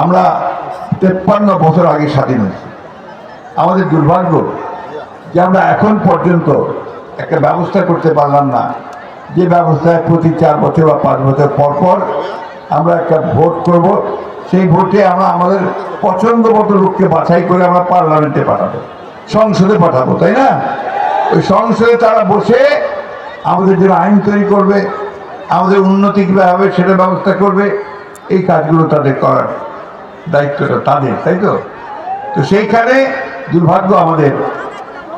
আমরা 53 বছর আগে স্বাধীন হয়েছি। আমাদের দুর্ভাগ্য যে আমরা এখন পর্যন্ত একটা ব্যবস্থা করতে পারলাম না, যে ব্যবস্থায় প্রতি 4 বছর বা 5 বছর পর পর আমরা একটা ভোট করব, সেই ভোটে আমরা আমাদের পছন্দ মতো লোককে বাছাই করে আমরা পার্লামেন্টে পাঠাবো, সংসদে পাঠাবো, তাই না? ওই সংসদে তারা বসে আমাদের জন্য আইন তৈরি করবে, আমাদের উন্নতি কীভাবে হবে সেটা ব্যবস্থা করবে। এই কাজগুলো তাদের করার দায়িত্বটা তাদের, তাই তো? তো সেইখানে দুর্ভাগ্য আমাদের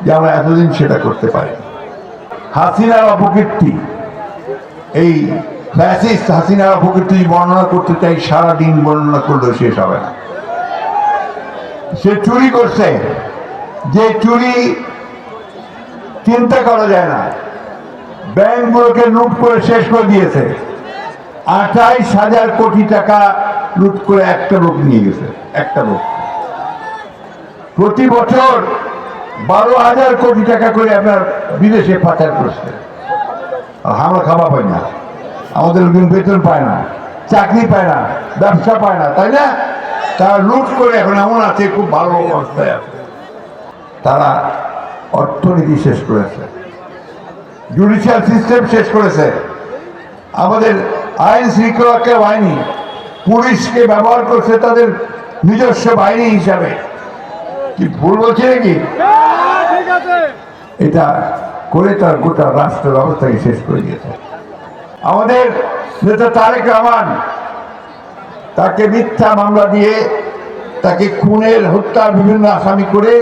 যে আমরা এতদিন সেটা করতে পারি। হাসিনার অপকীর্তি, এই ফ্যাসিস্ট হাসিনার অপকীর্তি বর্ণনা করতে চাই, সারাদিন বর্ণনা করলেও শেষ হবে না। সে চুরি করছে, যে চুরি চিন্তা করা যায় না। ব্যাংকগুলোকে লুট করে শেষ করে দিয়েছে। 28,000 কোটি টাকা লুট করে একটা লোক নিয়ে গেছে, একটা লোক। প্রতি বছর 12,000 কোটি টাকা করে আপনার বিদেশে পাচার করছে। আমরা খাওয়া পাই না, আমাদের লোকজন বেতন পায় না, চাকরি পায় না, ব্যবসা পায় না, তাই না? তারা লুট করে এখন এমন আছে, খুব ভালো অবস্থায় আছে। তারা অর্থনীতি শেষ করেছে, জুডিশিয়াল সিস্টেম শেষ করেছে, আমাদের আইন শৃঙ্খলা বাহিনী, পুলিশকে ব্যবহার করছে তাদের নিজস্ব বাহিনী হিসাবে। কি ভুল বলছে নাকি? এটা করে তার গোটা রাষ্ট্র ব্যবস্থাকে শেষ করে দিয়েছে। আমাদের নেতা তারেক রহমান, তাকে মিথ্যা মামলা দিয়ে, তাকে খুনের হত্যার বিভিন্ন আসামি করে,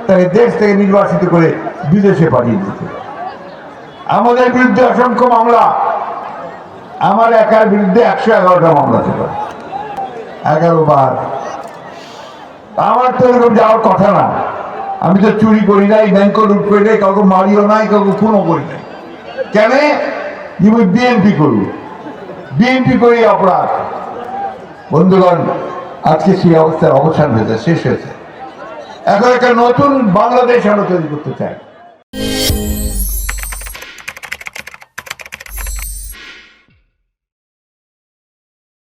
তাকে দেশ থেকে নির্বাসিত করে বিদেশে পাঠিয়ে দিয়েছে। আমাদের বিরুদ্ধে অসংখ্য মামলা, আমার একার বিরুদ্ধে 111টা মামলা ছিল, 11 বার। আমার তো এরকম যাওয়ার কথা না, আমি তো চুরি করি নাই, ব্যাংক লুট করি নাই, কাউকে মারিও নাই, কাউকে খুনও করি নাই। কেন? বিএনপি করব, বিএনপি করি অপরাধ। বন্ধুগণ, আজকে সেই অবস্থার অবসান হয়েছে, শেষ হয়েছে। এখন একটা নতুন বাংলাদেশ আমরা তৈরি করতে চাই।